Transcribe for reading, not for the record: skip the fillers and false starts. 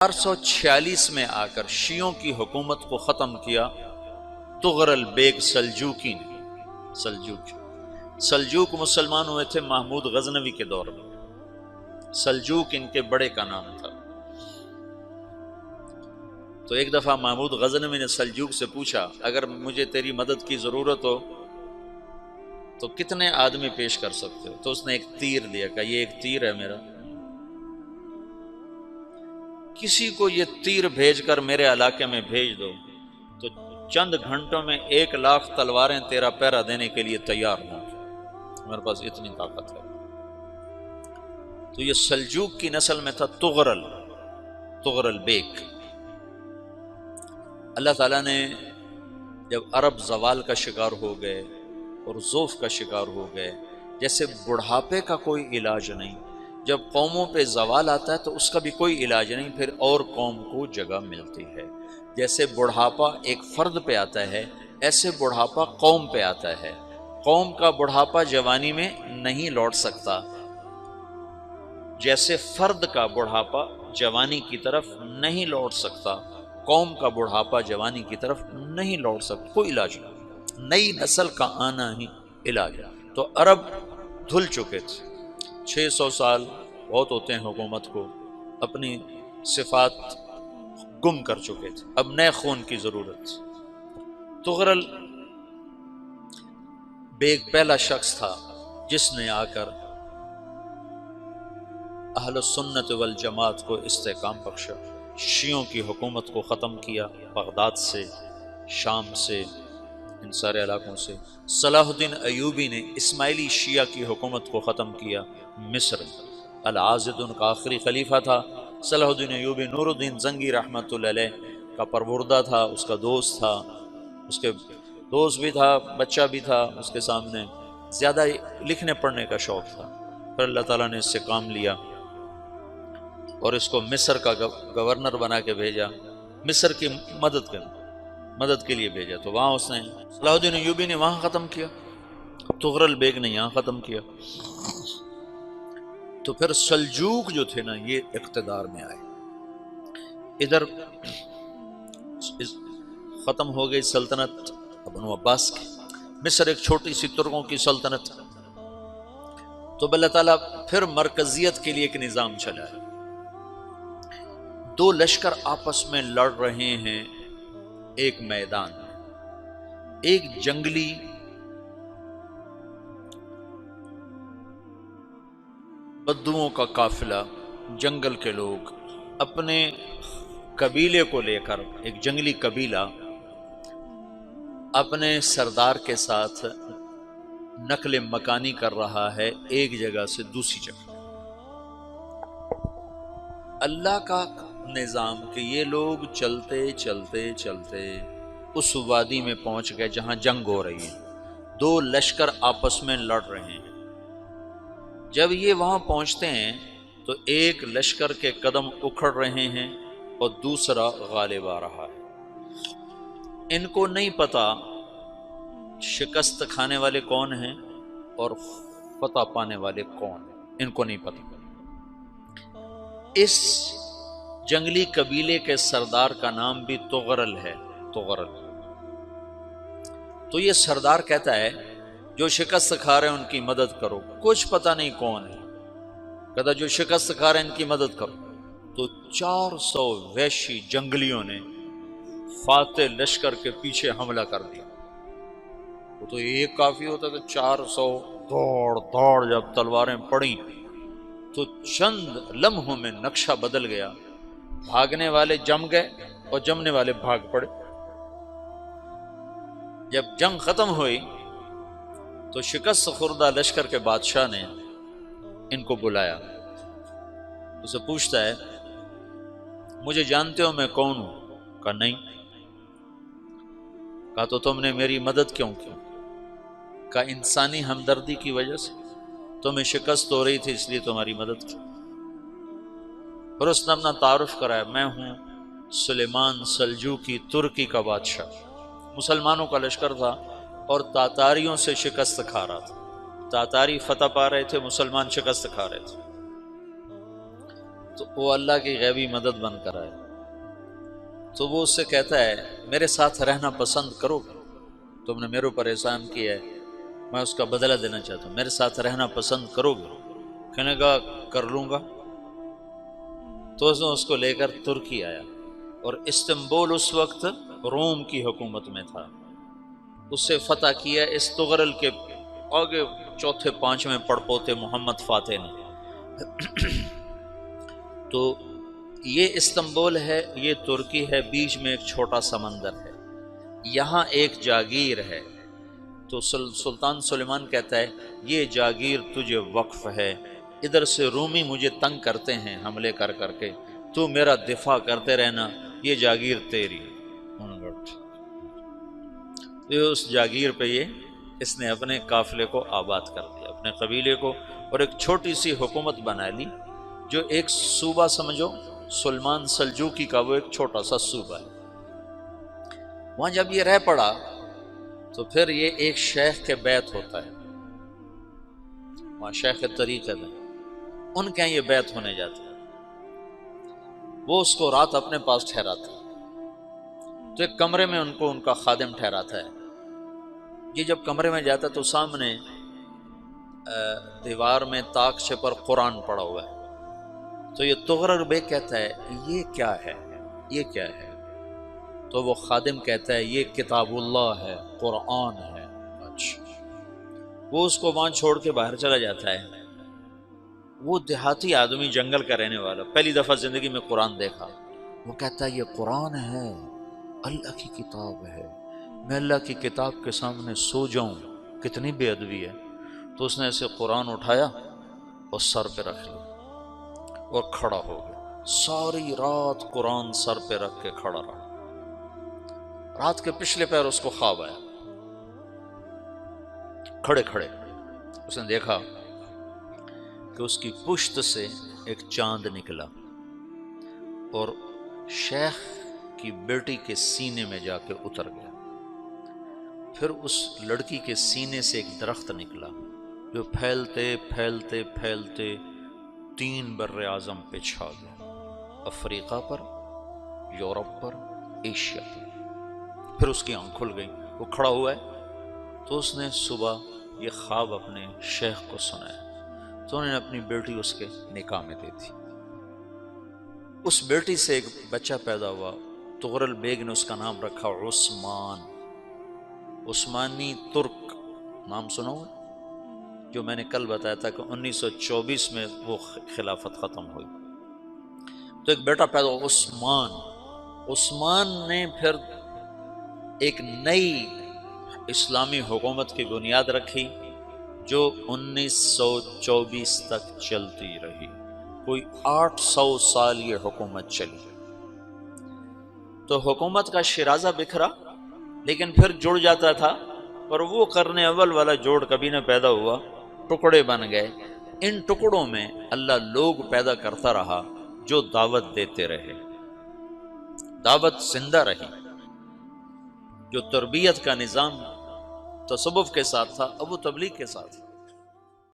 446 میں آ کر شیعوں کی حکومت کو ختم کیا تغرل بیگ سلجوکی نے۔ سلجوک مسلمان ہوئے تھے محمود غزنوی کے دور میں، سلجوک ان کے بڑے کا نام تھا۔ تو ایک دفعہ محمود غزنوی نے سلجوک سے پوچھا اگر مجھے تیری مدد کی ضرورت ہو تو کتنے آدمی پیش کر سکتے ہو؟ تو اس نے ایک تیر دیا، کہا یہ ایک تیر ہے میرا، کسی کو یہ تیر بھیج کر میرے علاقے میں بھیج دو تو چند گھنٹوں میں 1,00,000 تلواریں تیرا پہرا دینے کے لیے تیار ہوں، میرے پاس اتنی طاقت ہے۔ تو یہ سلجوک کی نسل میں تھا تغرل بیگ۔ اللہ تعالیٰ نے جب عرب زوال کا شکار ہو گئے اور ضعف کا شکار ہو گئے، جیسے بڑھاپے کا کوئی علاج نہیں، جب قوموں پہ زوال آتا ہے تو اس کا بھی کوئی علاج نہیں، پھر اور قوم کو جگہ ملتی ہے۔ جیسے بڑھاپا ایک فرد پہ آتا ہے، ایسے بڑھاپا قوم پہ آتا ہے۔ قوم کا بڑھاپا جوانی میں نہیں لوٹ سکتا، جیسے فرد کا بڑھاپا جوانی کی طرف نہیں لوٹ سکتا، قوم کا بڑھاپا جوانی کی طرف نہیں لوٹ سکتا، کوئی علاج نہیں، نئی نسل کا آنا ہی علاج ہے۔ تو عرب دھل چکے تھے، 600 سال بہت ہوتے ہیں حکومت کو، اپنی صفات گم کر چکے تھے، اب نئے خون کی ضرورت تھی۔ تغرل بیگ پہلا شخص تھا جس نے آ کر اہل السنت والجماعت کو استحکام بخشا، شیعوں کی حکومت کو ختم کیا، بغداد سے، شام سے، ان سارے علاقوں سے۔ صلاح الدین ایوبی نے اسماعیلی شیعہ کی حکومت کو ختم کیا، مصر۔ العاضد ان کا آخری خلیفہ تھا صلاح الدین ایوبی، نور الدین زنگی رحمۃ اللہ علیہ کا پروردہ تھا، اس کا دوست تھا، اس کے دوست بھی تھا، بچہ بھی تھا اس کے سامنے، زیادہ لکھنے پڑھنے کا شوق تھا۔ پھر اللہ تعالیٰ نے اس سے کام لیا اور اس کو مصر کا گورنر بنا کے بھیجا، مصر کی مدد کے لیے بھیجا۔ تو وہاں اس نے صلاح الدین ایوبی نے وہاں ختم کیا، تغرل بیگ نے یہاں ختم کیا۔ تو پھر سلجوک جو تھے نا یہ اقتدار میں آئے، ادھر ختم ہو گئی سلطنت بنو عباس کی، مصر ایک چھوٹی سی ترکوں کی سلطنت۔ تو اللہ تعالیٰ پھر مرکزیت کے لیے ایک نظام چلا ہے، دو لشکر آپس میں لڑ رہے ہیں ایک میدان میں، ایک جنگلی بدوؤں کا قافلہ، جنگل کے لوگ اپنے قبیلے کو لے کر، ایک جنگلی قبیلہ اپنے سردار کے ساتھ نقل مکانی کر رہا ہے ایک جگہ سے دوسری جگہ۔ اللہ کا نظام کہ یہ لوگ چلتے چلتے چلتے اس وادی میں پہنچ گئے جہاں جنگ ہو رہی ہے، دو لشکر آپس میں لڑ رہے ہیں۔ جب یہ وہاں پہنچتے ہیں تو ایک لشکر کے قدم اکھڑ رہے ہیں اور دوسرا غالب آ رہا ہے۔ ان کو نہیں پتا شکست کھانے والے کون ہیں اور فتح پانے والے کون ہیں، ان کو نہیں پتا۔ اس جنگلی قبیلے کے سردار کا نام بھی تغرل ہے، تغرل۔ تو یہ سردار کہتا ہے جو شکست کھا رہے ہیں ان کی مدد کرو، کچھ پتہ نہیں کون ہے، کہتا جو شکست کھا رہے ہیں ان کی مدد کرو۔ تو 400 وحشی جنگلیوں نے فاتح لشکر کے پیچھے حملہ کر دیا۔ وہ تو ایک کافی ہوتا تو 400 دوڑ جب تلواریں پڑیں تو چند لمحوں میں نقشہ بدل گیا، بھاگنے والے جم گئے اور جمنے والے بھاگ پڑے۔ جب جنگ ختم ہوئی تو شکست خوردہ لشکر کے بادشاہ نے ان کو بلایا، اسے پوچھتا ہے مجھے جانتے ہو میں کون ہوں؟ کہا نہیں۔ کہا تو تم نے میری مدد کیوں کی؟ کہا انسانی ہمدردی کی وجہ سے، تمہیں شکست ہو رہی تھی اس لیے تمہاری مدد کی۔ پھر اس نے اپنا تعارف کرایا، میں ہوں سلیمان سلجوکی، ترکی کا بادشاہ۔ مسلمانوں کا لشکر تھا اور تاتاریوں سے شکست کھا رہا تھا، تاتاری فتح پا رہے تھے، مسلمان شکست کھا رہے تھے۔ تو وہ اللہ کی غیبی مدد بن کر آئے، تو وہ اس سے کہتا ہے میرے ساتھ رہنا پسند کرو گے؟ تم نے میرے اوپر احسان کیا ہے، میں اس کا بدلہ دینا چاہتا ہوں، میرے ساتھ رہنا پسند کرو گے؟ کہنے کا کر لوں گا۔ تو اس نے اس کو لے کر ترکی آیا، اور استنبول اس وقت روم کی حکومت میں تھا، اس سے فتح کیا اس تغرل کے آگے چوتھے پانچویں پڑپوتے محمد فاتح نے۔ تو یہ استنبول ہے، یہ ترکی ہے، بیچ میں ایک چھوٹا سمندر ہے، یہاں ایک جاگیر ہے۔ تو سلطان سلیمان کہتا ہے یہ جاگیر تجھے وقف ہے، ادھر سے رومی مجھے تنگ کرتے ہیں حملے کر کر کے، تو میرا دفاع کرتے رہنا، یہ جاگیر تیری۔ یہ اس جاگیر پہ اس نے اپنے قافلے کو آباد کر دیا، اپنے قبیلے کو، اور ایک چھوٹی سی حکومت بنا لی، جو ایک صوبہ سمجھو سلمان سلجوقی کا، وہ ایک چھوٹا سا صوبہ ہے۔ وہاں جب یہ رہ پڑا تو پھر یہ ایک شیخ کے بیت ہوتا ہے، وہاں شیخ طریقت ہے، ان کے یہ بیت ہونے جاتا ہے، وہ اس کو رات اپنے پاس ٹھہراتا ہے، تو ایک کمرے میں ان کو ان کا خادم ٹھہراتا ہے۔ یہ جب کمرے میں جاتا ہے تو سامنے دیوار میں طاقچے پر قرآن پڑا ہوا ہے، تو یہ تغرل بیگ کہتا ہے یہ کیا ہے، یہ کیا ہے؟ تو وہ خادم کہتا ہے یہ کتاب اللہ ہے، قرآن ہے۔ اچھا، وہ اس کو وہاں چھوڑ کے باہر چلا جاتا ہے۔ وہ دیہاتی آدمی، جنگل کا رہنے والا، پہلی دفعہ زندگی میں قرآن دیکھا، وہ کہتا ہے یہ قرآن ہے، اللہ کی کتاب ہے، میں اللہ کی کتاب کے سامنے سو جاؤں، کتنی بے ادبی ہے۔ تو اس نے ایسے قرآن اٹھایا اور سر پہ رکھ لیا اور کھڑا ہو گیا، ساری رات قرآن سر پہ رکھ کے کھڑا رہا۔ رات کے پچھلے پہر اس کو خواب آیا، کھڑے کھڑے اس نے دیکھا کہ اس کی پشت سے ایک چاند نکلا اور شیخ کی بیٹی کے سینے میں جا کے اتر گیا۔ پھر اس لڑکی کے سینے سے ایک درخت نکلا جو پھیلتے پھیلتے پھیلتے 3 بر اعظم پہ چھا گیا، افریقہ پر، یورپ پر، ایشیا پر۔ پھر اس کی آنکھ کھل گئی، وہ کھڑا ہوا ہے، تو اس نے صبح یہ خواب اپنے شیخ کو سنایا، تو انہوں نے اپنی بیٹی اس کے نکاح میں دے دی۔ اس بیٹی سے ایک بچہ پیدا ہوا، تغرل بیگ نے اس کا نام رکھا عثمان، عثمانی ترک نام سنا ہوا، جو میں نے کل بتایا تھا کہ 1924 میں وہ خلافت ختم ہوئی۔ تو ایک بیٹا پیدا ہوا عثمان۔ عثمان نے پھر ایک نئی اسلامی حکومت کی بنیاد رکھی جو 1924 تک چلتی رہی، کوئی 800 سال یہ حکومت چلی۔ تو حکومت کا شیرازہ بکھرا، لیکن پھر جڑ جاتا تھا، اور وہ قرن اول والا جوڑ کبھی نہ پیدا ہوا، ٹکڑے بن گئے۔ ان ٹکڑوں میں اللہ لوگ پیدا کرتا رہا جو دعوت دیتے رہے، دعوت زندہ رہی۔ جو تربیت کا نظام تصوف کے ساتھ تھا اب وہ تبلیغ کے ساتھ،